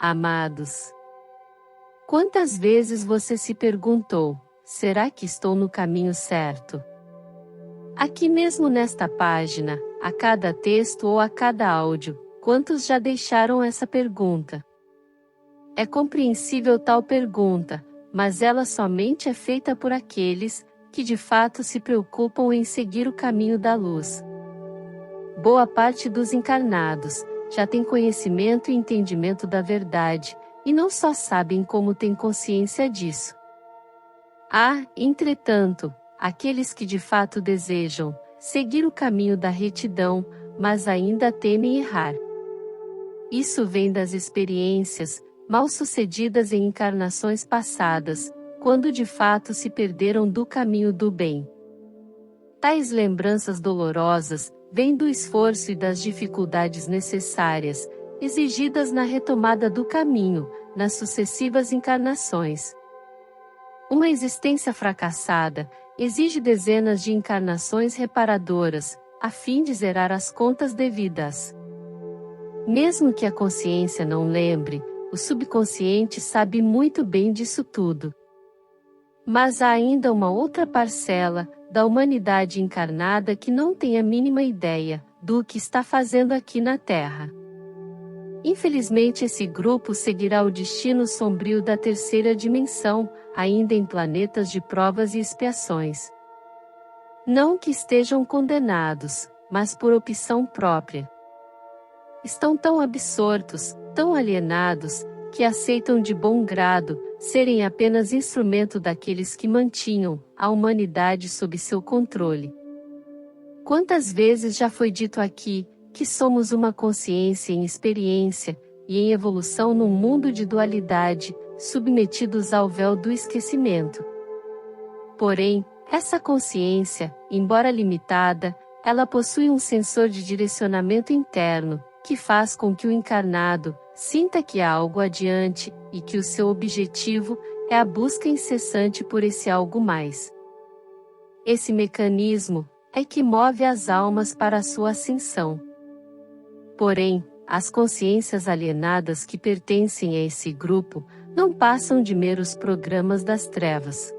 Amados, quantas vezes você se perguntou: será que estou no caminho certo? Aqui mesmo nesta página, a cada texto ou a cada áudio, quantos já deixaram essa pergunta? É compreensível tal pergunta, mas ela somente é feita por aqueles que de fato se preocupam em seguir o caminho da luz. Boa parte dos encarnados já tem conhecimento e entendimento da verdade, e não só sabem como têm consciência disso. Há, entretanto, aqueles que de fato desejam seguir o caminho da retidão, mas ainda temem errar. Isso vem das experiências mal-sucedidas em encarnações passadas, quando de fato se perderam do caminho do bem. Tais lembranças dolorosas vêm do esforço e das dificuldades necessárias, exigidas na retomada do caminho, nas sucessivas encarnações. Uma existência fracassada exige dezenas de encarnações reparadoras, a fim de zerar as contas devidas. Mesmo que a consciência não lembre, o subconsciente sabe muito bem disso tudo. Mas há ainda uma outra parcela da humanidade encarnada que não tem a mínima ideia do que está fazendo aqui na Terra. Infelizmente, esse grupo seguirá o destino sombrio da terceira dimensão, ainda em planetas de provas e expiações. Não que estejam condenados, mas por opção própria. Estão tão absortos, tão alienados, que aceitam de bom grado serem apenas instrumento daqueles que mantinham a humanidade sob seu controle. Quantas vezes já foi dito aqui que somos uma consciência em experiência e em evolução num mundo de dualidade, submetidos ao véu do esquecimento. Porém, essa consciência, embora limitada, ela possui um sensor de direcionamento interno, que faz com que o encarnado sinta que há algo adiante, e que o seu objetivo é a busca incessante por esse algo mais. Esse mecanismo é que move as almas para a sua ascensão. Porém, as consciências alienadas que pertencem a esse grupo não passam de meros programas das trevas.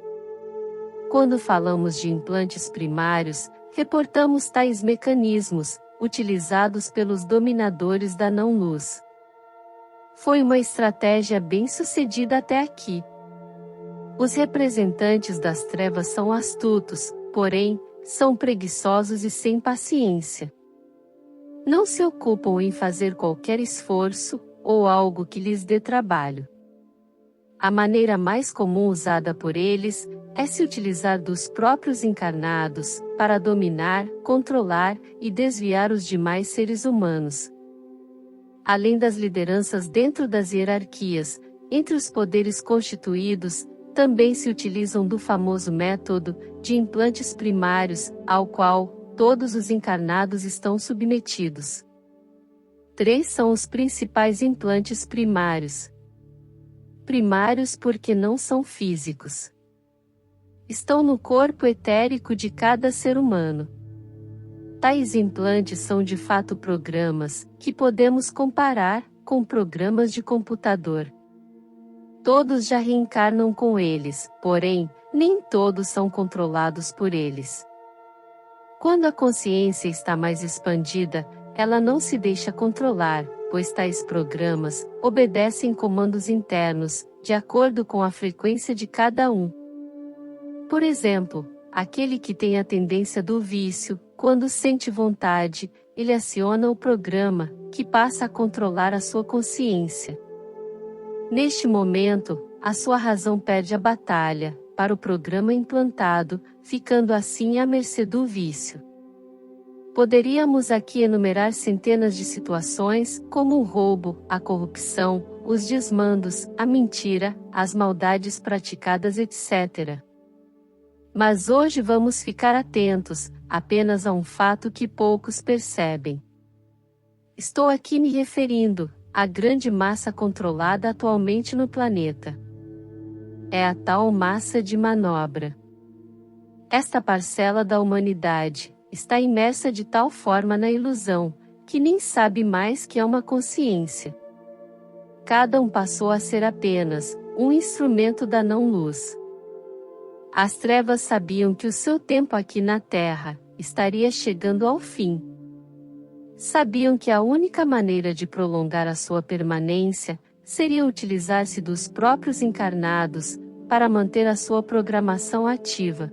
Quando falamos de implantes primários, reportamos tais mecanismos, utilizados pelos dominadores da não-luz. Foi uma estratégia bem-sucedida até aqui. Os representantes das trevas são astutos, porém, são preguiçosos e sem paciência. Não se ocupam em fazer qualquer esforço, ou algo que lhes dê trabalho. A maneira mais comum usada por eles é se utilizar dos próprios encarnados para dominar, controlar e desviar os demais seres humanos. Além das lideranças dentro das hierarquias, entre os poderes constituídos, também se utilizam do famoso método de implantes primários, ao qual todos os encarnados estão submetidos. 3 são os principais implantes primários. Primários porque não são físicos. Estão no corpo etérico de cada ser humano. Tais implantes são de fato programas, que podemos comparar com programas de computador. Todos já reencarnam com eles, porém, nem todos são controlados por eles. Quando a consciência está mais expandida, ela não se deixa controlar, pois tais programas obedecem comandos internos, de acordo com a frequência de cada um. Por exemplo, aquele que tem a tendência do vício, quando sente vontade, ele aciona o programa, que passa a controlar a sua consciência. Neste momento, a sua razão perde a batalha, para o programa implantado, ficando assim à mercê do vício. Poderíamos aqui enumerar centenas de situações, como o roubo, a corrupção, os desmandos, a mentira, as maldades praticadas, etc. Mas hoje vamos ficar atentos, apenas a um fato que poucos percebem. Estou aqui me referindo à grande massa controlada atualmente no planeta. É a tal massa de manobra. Esta parcela da humanidade está imersa de tal forma na ilusão, que nem sabe mais que é uma consciência. cada um passou a ser apenas um instrumento da não-luz. As trevas sabiam que o seu tempo aqui na Terra estaria chegando ao fim. Sabiam que a única maneira de prolongar a sua permanência seria utilizar-se dos próprios encarnados para manter a sua programação ativa.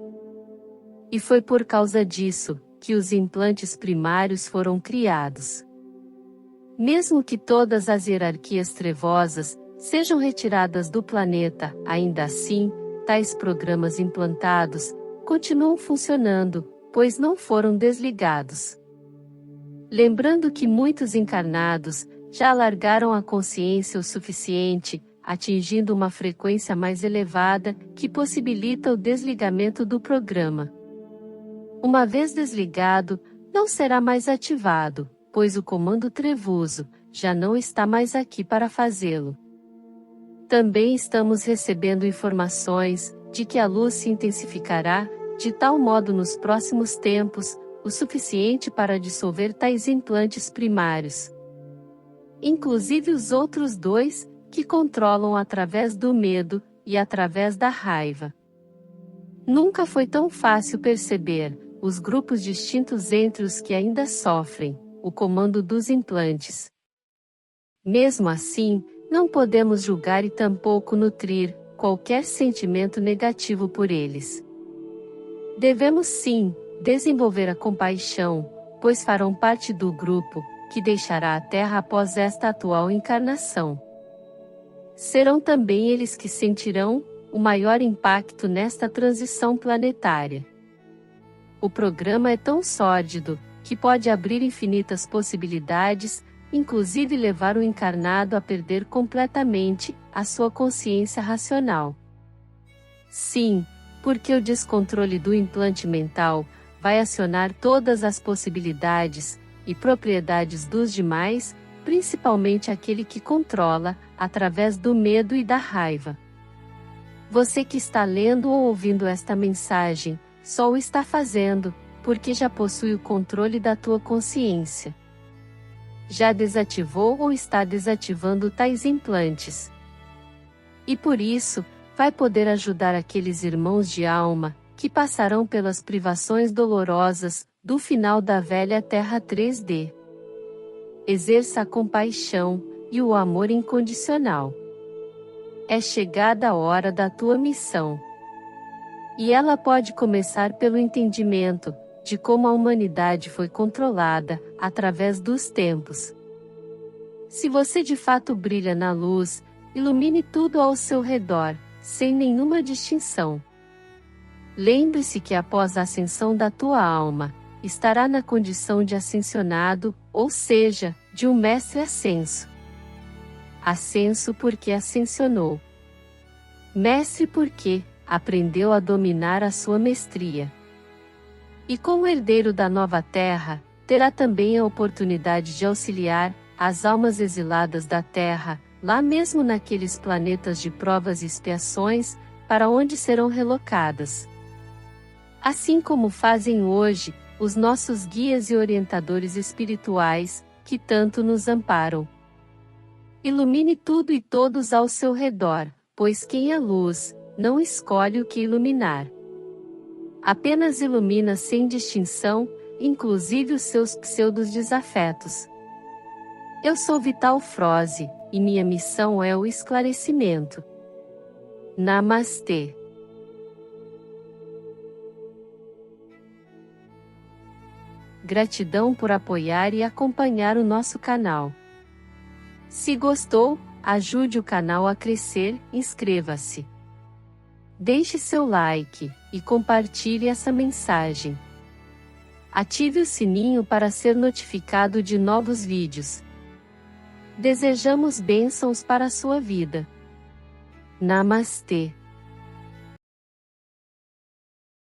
E foi por causa disso que os implantes primários foram criados. Mesmo que todas as hierarquias trevosas sejam retiradas do planeta, ainda assim, tais programas implantados continuam funcionando, pois não foram desligados. Lembrando que muitos encarnados já alargaram a consciência o suficiente, atingindo uma frequência mais elevada, que possibilita o desligamento do programa. Uma vez desligado, não será mais ativado, pois o comando trevoso já não está mais aqui para fazê-lo. Também estamos recebendo informações de que a luz se intensificará, de tal modo nos próximos tempos, o suficiente para dissolver tais implantes primários. Inclusive os outros dois, que controlam através do medo e através da raiva. Nunca foi tão fácil perceber os grupos distintos entre os que ainda sofrem o comando dos implantes. Mesmo assim, não podemos julgar e tampouco nutrir qualquer sentimento negativo por eles. Devemos sim desenvolver a compaixão, pois farão parte do grupo que deixará a Terra após esta atual encarnação. Serão também eles que sentirão o maior impacto nesta transição planetária. O programa é tão sórdido que pode abrir infinitas possibilidades, inclusive levar o encarnado a perder completamente a sua consciência racional. Sim, porque o descontrole do implante mental vai acionar todas as possibilidades e propriedades dos demais, principalmente aquele que controla, através do medo e da raiva. Você que está lendo ou ouvindo esta mensagem, só o está fazendo, porque já possui o controle da tua consciência. Já desativou ou está desativando tais implantes. E por isso, vai poder ajudar aqueles irmãos de alma, que passarão pelas privações dolorosas, do final da velha Terra 3D. Exerça a compaixão e o amor incondicional. É chegada a hora da tua missão. E ela pode começar pelo entendimento de como a humanidade foi controlada através dos tempos. Se você de fato brilha na luz, ilumine tudo ao seu redor, sem nenhuma distinção. Lembre-se que após a ascensão da tua alma, estará na condição de ascensionado, ou seja, de um mestre ascenso. Ascenso porque ascensionou. Mestre porque aprendeu a dominar a sua mestria. E como herdeiro da nova terra, terá também a oportunidade de auxiliar as almas exiladas da terra, lá mesmo naqueles planetas de provas e expiações, para onde serão relocadas. Assim como fazem hoje os nossos guias e orientadores espirituais, que tanto nos amparam. Ilumine tudo e todos ao seu redor, pois quem é luz, não escolhe o que iluminar. Apenas ilumina sem distinção, inclusive os seus pseudos desafetos. Eu sou Vital Froze, e minha missão é o esclarecimento. Namastê. Gratidão por apoiar e acompanhar o nosso canal. Se gostou, ajude o canal a crescer, inscreva-se. Deixe seu like e compartilhe essa mensagem. Ative o sininho para ser notificado de novos vídeos. Desejamos bênçãos para a sua vida. Namastê.